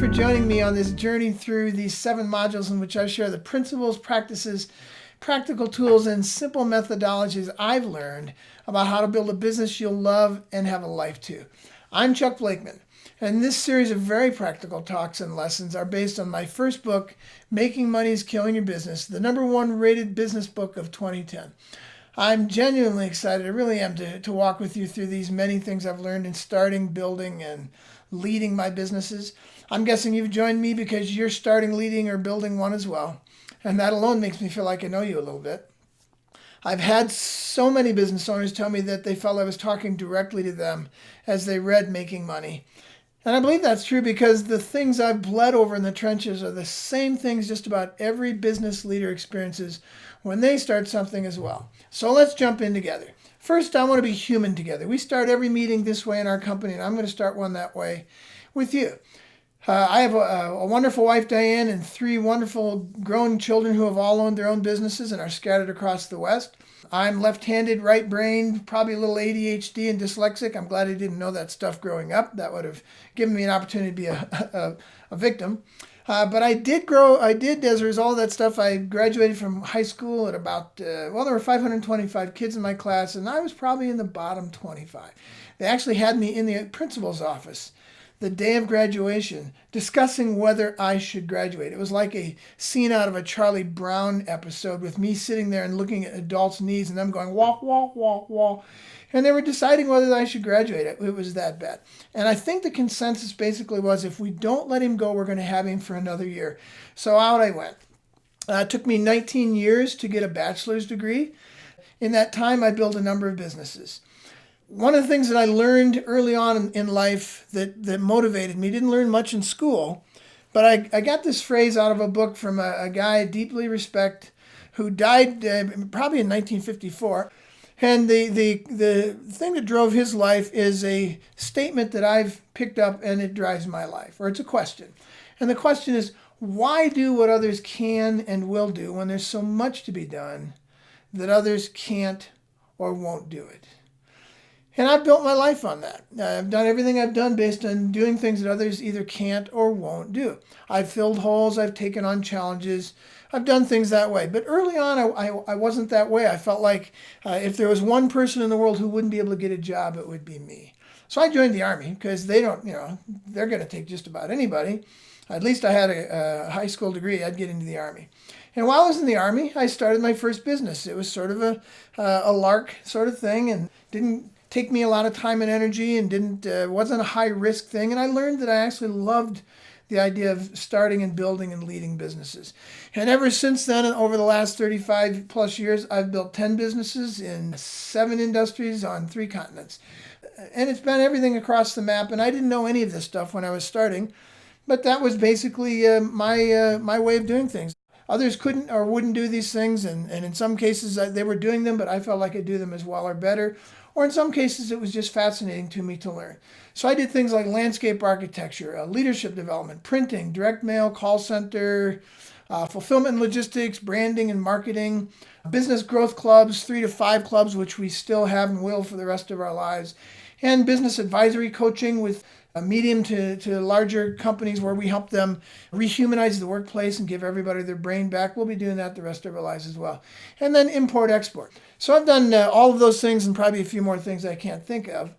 for joining me on this journey through these 7 modules in which I share the principles, practices, practical tools, and simple methodologies I've learned about how to build a business you'll love and have a life to. I'm Chuck Blakeman, and this series of very practical talks and lessons are based on my first book, Making Money is Killing Your Business, the #1 rated business book of 2010. I'm genuinely excited, I really am, to walk with you through these many things I've learned in starting, building, and leading my businesses. I'm guessing you've joined me because you're starting, leading, or building one as well. And that alone makes me feel like I know you a little bit. I've had so many business owners tell me that they felt I was talking directly to them as they read Making Money. And I believe that's true because the things I've bled over in the trenches are the same things just about every business leader experiences when they start something as well. So let's jump in together. First, I want to be human together. We start every meeting this way in our company, and I'm going to start one that way with you. I have a wonderful wife, Diane, and 3 wonderful grown children who have all owned their own businesses and are scattered across the West. I'm left-handed, right-brained, probably a little ADHD and dyslexic. I'm glad I didn't know that stuff growing up. That would have given me an opportunity to be a victim. But I did, as a result of that stuff, I graduated from high school at about, there were 525 kids in my class, and I was probably in the bottom 25. They actually had me in the principal's office the day of graduation discussing whether I should graduate. It was like a scene out of a Charlie Brown episode with me sitting there and looking at adults' knees and them going, wah, wah, wah, wah. And they were deciding whether I should graduate. It was that bad. And I think the consensus basically was if we don't let him go, we're going to have him for another year. So out I went. It took me 19 years to get a bachelor's degree. In that time, I built a number of businesses. One of the things that I learned early on in life that motivated me, didn't learn much in school, but I got this phrase out of a book from a guy I deeply respect who died probably in 1954. And the thing that drove his life is a statement that I've picked up and it drives my life, or it's a question. And the question is, why do what others can and will do when there's so much to be done that others can't or won't do it? And I've built my life on that. I've done everything I've done based on doing things that others either can't or won't do. I've filled holes. I've taken on challenges. I've done things that way. But early on, I wasn't that way. I felt like if there was one person in the world who wouldn't be able to get a job, it would be me. So I joined the Army because they don't, they're going to take just about anybody. At least I had a high school degree. I'd get into the Army. And while I was in the Army, I started my first business. It was sort of a lark sort of thing and didn't take me a lot of time and energy and wasn't a high risk thing. And I learned that I actually loved the idea of starting and building and leading businesses. And ever since then, over the last 35 plus years, I've built 10 businesses in 7 industries on 3 continents. And it's been everything across the map. And I didn't know any of this stuff when I was starting, but that was basically my way of doing things. Others couldn't or wouldn't do these things, and in some cases they were doing them, but I felt like I could do them as well or better. Or in some cases, it was just fascinating to me to learn. So I did things like landscape architecture, leadership development, printing, direct mail, call center, fulfillment and logistics, branding and marketing, business growth clubs, 3 to 5 clubs, which we still have and will for the rest of our lives, and business advisory coaching with medium to larger companies where we help them rehumanize the workplace and give everybody their brain back. We'll be doing that the rest of our lives as well. And then import-export. So I've done all of those things and probably a few more things I can't think of.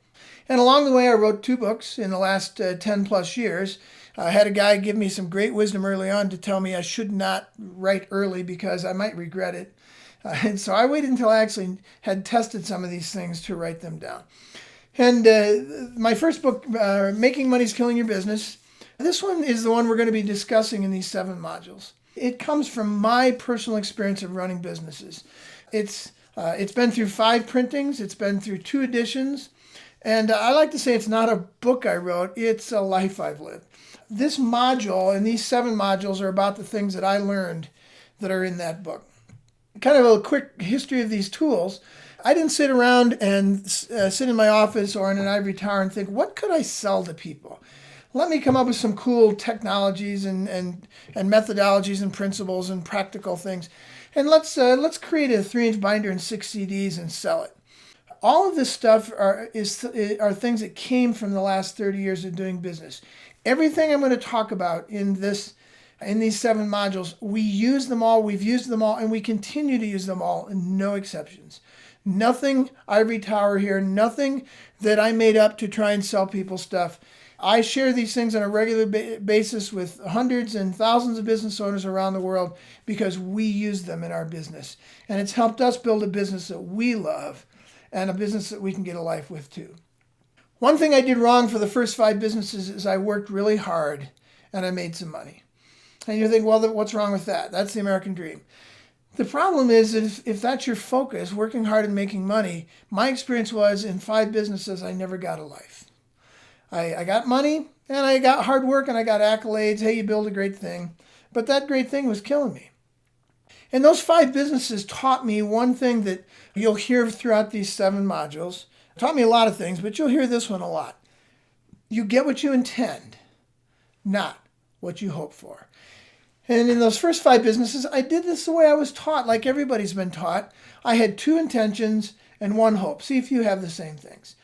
And along the way, I wrote 2 books in the last 10 plus years. I had a guy give me some great wisdom early on to tell me I should not write early because I might regret it. And so I waited until I actually had tested some of these things to write them down. And my first book, Making Money is Killing Your Business, this one is the one we're going to be discussing in these 7 modules. It comes from my personal experience of running businesses. It's been through 5 printings. It's been through 2 editions. And I like to say it's not a book I wrote. It's a life I've lived. This module and these 7 modules are about the things that I learned that are in that book. Kind of a quick history of these tools. I didn't sit around and sit in my office or in an ivory tower and think, what could I sell to people? Let me come up with some cool technologies and methodologies and principles and practical things. And let's create a 3-inch binder and 6 CDs and sell it. All of this stuff are things that came from the last 30 years of doing business. Everything I'm going to talk about in these 7 modules, we use them all, we've used them all, and we continue to use them all, and no exceptions. Nothing ivory tower here, nothing that I made up to try and sell people stuff. I share these things on a regular basis with hundreds and thousands of business owners around the world because we use them in our business. And it's helped us build a business that we love and a business that we can get a life with too. One thing I did wrong for the first 5 businesses is I worked really hard and I made some money. And you think, well, what's wrong with that? That's the American dream. The problem is that if that's your focus, working hard and making money, my experience was in 5 businesses, I never got a life. I got money and I got hard work and I got accolades. Hey, you build a great thing. But that great thing was killing me. And those 5 businesses taught me one thing that you'll hear throughout these 7 modules. It taught me a lot of things, but you'll hear this one a lot. You get what you intend, not what you hope for. And in those first 5 businesses, I did this the way I was taught, like everybody's been taught. I had 2 intentions and 1 hope. See if you have the same things.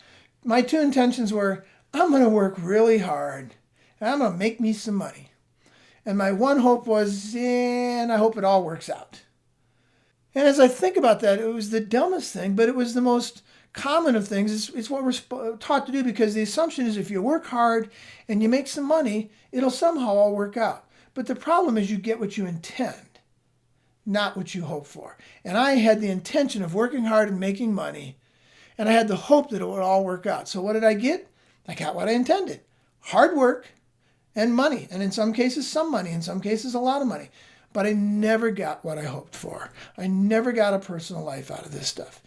My 2 intentions were, I'm going to work really hard and I'm going to make me some money. And my 1 hope was, and I hope it all works out. And as I think about that, it was the dumbest thing, but it was the most common of things. It's what we're taught to do because the assumption is if you work hard and you make some money, it'll somehow all work out. But the problem is you get what you intend, not what you hope for. And I had the intention of working hard and making money, and I had the hope that it would all work out. So what did I get? I got what I intended. Hard work and money. And in some cases, some money. In some cases, a lot of money. But I never got what I hoped for. I never got a personal life out of this stuff.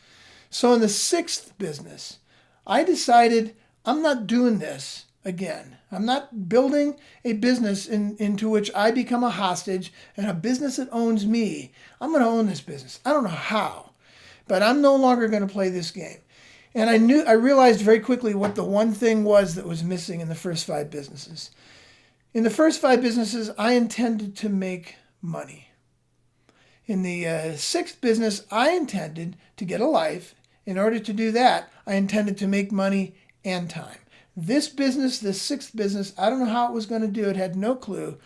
So in the 6th business, I decided I'm not doing this again. I'm not building a business into which I become a hostage and a business that owns me. I'm going to own this business. I don't know how, but I'm no longer going to play this game. And I realized very quickly what the one thing was that was missing in the first 5 businesses. In the first 5 businesses, I intended to make money. In the 6th business, I intended to get a life. In order to do that, I intended to make money and time. This business, this 6th business, I don't know how it was going to do it, had no clue.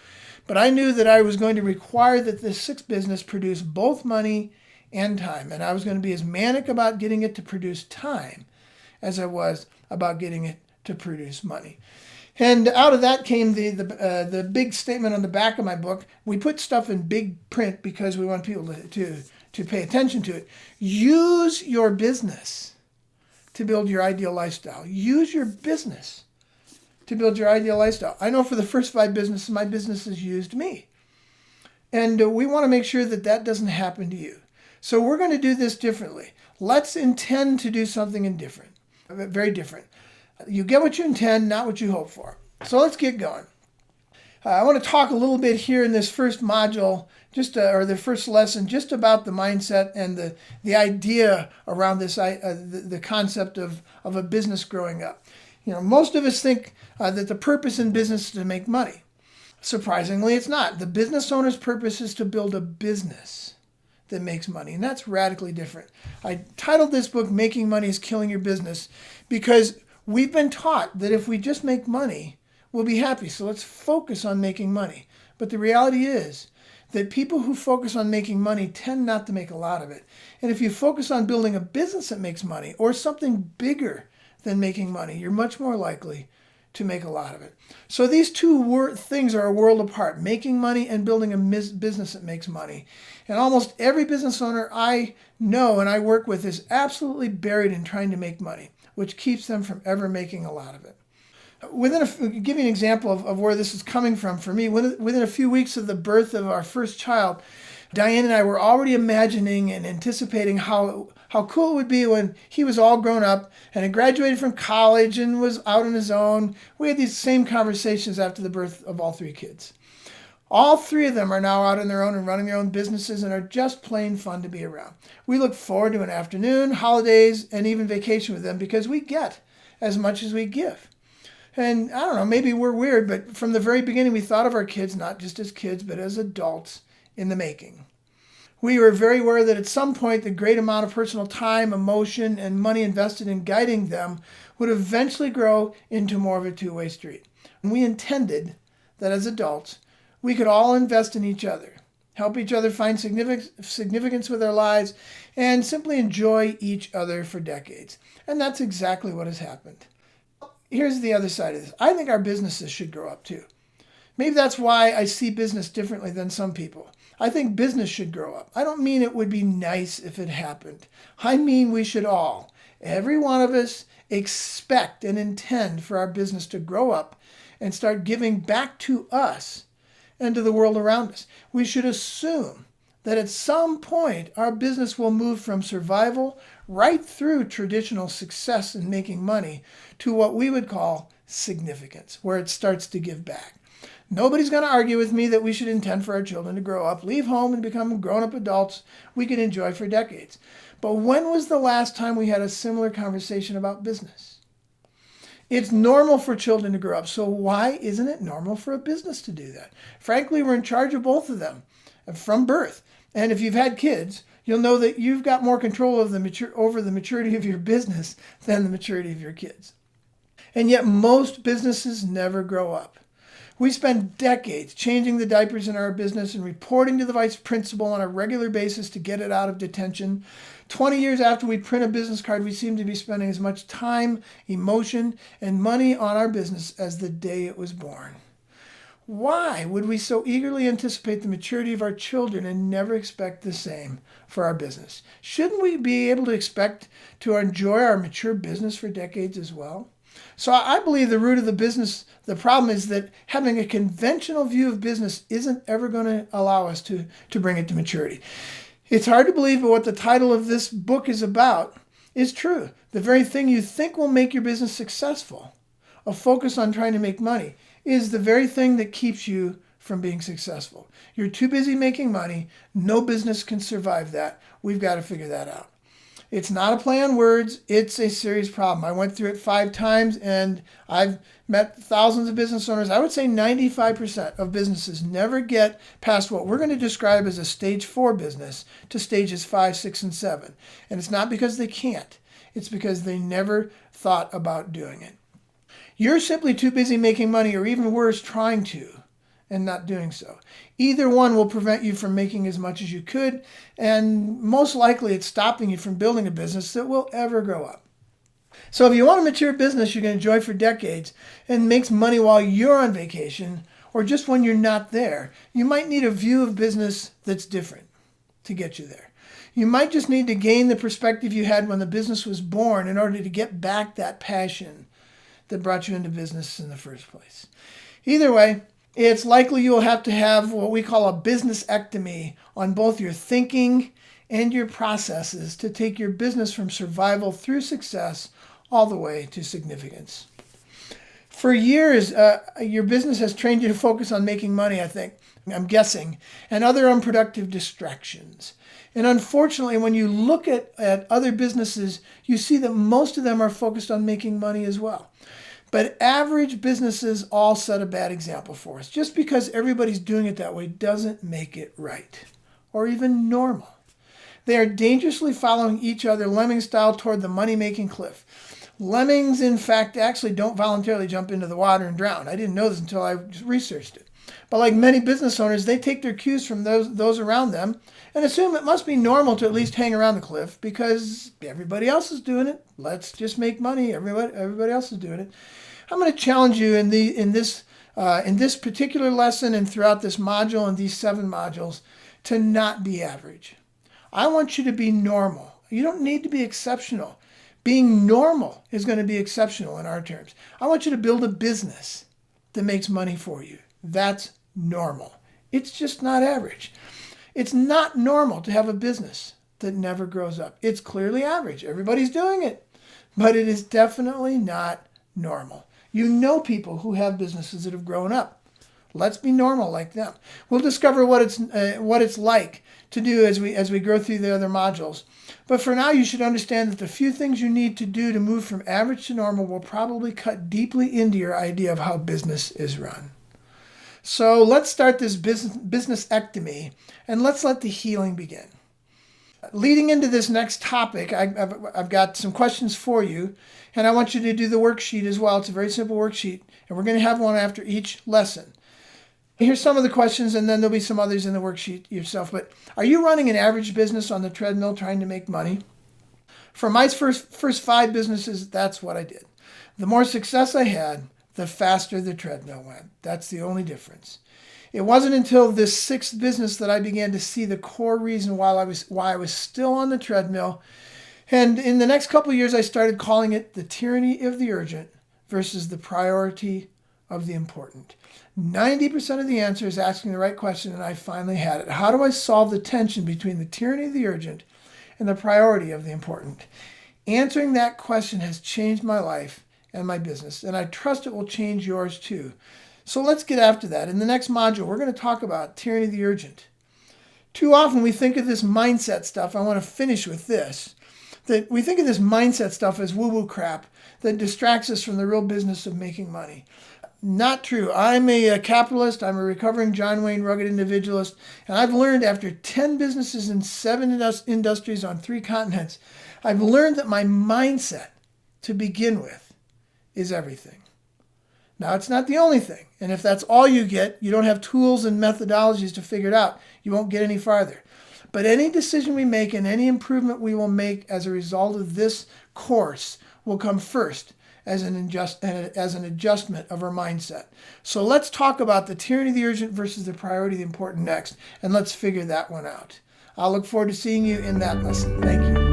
But I knew that I was going to require that this 6th business produce both money and time. And I was going to be as manic about getting it to produce time as I was about getting it to produce money. And out of that came the big statement on the back of my book. We put stuff in big print because we want people to pay attention to it. Use your business to build your ideal lifestyle. Use your business to build your ideal lifestyle. I know for the first 5 businesses, my businesses used me. And we want to make sure that that doesn't happen to you. So we're going to do this differently. Let's intend to do something very different. You get what you intend, not what you hope for. So let's get going. I want to talk a little bit here in this first module, or the first lesson, just about the mindset and the idea around this, the concept of a business growing up. You know, most of us think that the purpose in business is to make money. Surprisingly, it's not. The business owner's purpose is to build a business that makes money, and that's radically different. I titled this book, Making Money is Killing Your Business, because we've been taught that if we just make money, we'll be happy. So let's focus on making money. But the reality is that people who focus on making money tend not to make a lot of it. And if you focus on building a business that makes money or something bigger than making money, you're much more likely to make a lot of it. So these 2 things are a world apart, making money and building a business that makes money. And almost every business owner I know and I work with is absolutely buried in trying to make money, which keeps them from ever making a lot of it. Give you an example of where this is coming from for me. Within a few weeks of the birth of our first child, Diane and I were already imagining and anticipating how cool it would be when he was all grown up and had graduated from college and was out on his own. We had these same conversations after the birth of all 3 kids. All 3 of them are now out on their own and running their own businesses and are just plain fun to be around. We look forward to an afternoon, holidays, and even vacation with them because we get as much as we give. And I don't know, maybe we're weird, but from the very beginning we thought of our kids not just as kids, but as adults in the making. We were very aware that at some point the great amount of personal time, emotion, and money invested in guiding them would eventually grow into more of a 2-way street. We intended that as adults, we could all invest in each other, help each other find significance with our lives, and simply enjoy each other for decades. And that's exactly what has happened. Here's the other side of this. I think our businesses should grow up too. Maybe that's why I see business differently than some people. I think business should grow up. I don't mean it would be nice if it happened. I mean we should all, every one of us, expect and intend for our business to grow up and start giving back to us and to the world around us. We should assume that at some point our business will move from survival right through traditional success in making money to what we would call significance, where it starts to give back. Nobody's going to argue with me that we should intend for our children to grow up, leave home, and become grown-up adults we can enjoy for decades. But when was the last time we had a similar conversation about business? It's normal for children to grow up, so why isn't it normal for a business to do that? Frankly, we're in charge of both of them from birth. And if you've had kids, you'll know that you've got more control of over the maturity of your business than the maturity of your kids. And yet most businesses never grow up. We spend decades changing the diapers in our business and reporting to the vice principal on a regular basis to get it out of detention. 20 years after we print a business card, we seem to be spending as much time, emotion, and money on our business as the day it was born. Why would we so eagerly anticipate the maturity of our children and never expect the same for our business? Shouldn't we be able to expect to enjoy our mature business for decades as well? So I believe the root of the problem is that having a conventional view of business isn't ever going to allow us to bring it to maturity. It's hard to believe, but what the title of this book is about is true. The very thing you think will make your business successful, a focus on trying to make money, is the very thing that keeps you from being successful. You're too busy making money. No business can survive that. We've got to figure that out. It's not a play on words. It's a serious problem. I went through it 5 times, and I've met thousands of business owners. I would say 95% of businesses never get past what we're going to describe as a stage 4 business to stages 5, 6, and 7. And it's not because they can't. It's because they never thought about doing it. You're simply too busy making money, or even worse, trying to, and not doing so. Either one will prevent you from making as much as you could, and most likely it's stopping you from building a business that will ever grow up. So if you want a mature business you can enjoy for decades and makes money while you're on vacation, or just when you're not there, you might need a view of business that's different to get you there. You might just need to gain the perspective you had when the business was born in order to get back that passion that brought you into business in the first place. Either way, it's likely you'll have to have what we call a business-ectomy on both your thinking and your processes to take your business from survival through success all the way to significance. For years, your business has trained you to focus on making money, I'm guessing, and other unproductive distractions. And unfortunately, when you look at other businesses, you see that most of them are focused on making money as well. But average businesses all set a bad example for us. Just because everybody's doing it that way doesn't make it right or even normal. They are dangerously following each other lemming style toward the money-making cliff. Lemmings, in fact, actually don't voluntarily jump into the water and drown. I didn't know this until I researched it. But like many business owners, they take their cues from those around them and assume it must be normal to at least hang around the cliff because everybody else is doing it. Let's just make money. Everybody else is doing it. I'm going to challenge you in this particular lesson and throughout this module and these 7 modules to not be average. I want you to be normal. You don't need to be exceptional. Being normal is going to be exceptional in our terms. I want you to build a business that makes money for you. That's normal. It's just not average. It's not normal to have a business that never grows up. It's clearly average. Everybody's doing it. But it is definitely not normal. You know people who have businesses that have grown up. Let's be normal like them. We'll discover what it's like to do as we go through the other modules. But for now, you should understand that the few things you need to do to move from average to normal will probably cut deeply into your idea of how business is run. So let's start this business-ectomy, and let's let the healing begin. Leading into this next topic, I've got some questions for you, and I want you to do the worksheet as well. It's a very simple worksheet, and we're going to have one after each lesson. Here's some of the questions, and then there'll be some others in the worksheet yourself. But are you running an average business on the treadmill trying to make money? For my first 5 businesses, that's what I did. The more success I had, the faster the treadmill went. That's the only difference. It wasn't until this 6th business that I began to see the core reason why I was still on the treadmill. And in the next couple of years, I started calling it the tyranny of the urgent versus the priority of the important. 90% of the answer is asking the right question, and I finally had it. How do I solve the tension between the tyranny of the urgent and the priority of the important? Answering that question has changed my life and my business, and I trust it will change yours too. So let's get after that. In the next module, we're going to talk about tyranny of the urgent. Too often we think of this mindset stuff. I want to finish with this. That we think of this mindset stuff as woo-woo crap that distracts us from the real business of making money. Not true. I'm a capitalist. I'm a recovering John Wayne rugged individualist. And I've learned after 10 businesses in 7 industries on 3 continents, I've learned that my mindset to begin with is everything. Now, it's not the only thing. And if that's all you get, you don't have tools and methodologies to figure it out. You won't get any farther. But any decision we make and any improvement we will make as a result of this course will come first as an adjustment of our mindset. So let's talk about the tyranny of the urgent versus the priority of the important next, and let's figure that one out. I'll look forward to seeing you in that lesson. Thank you.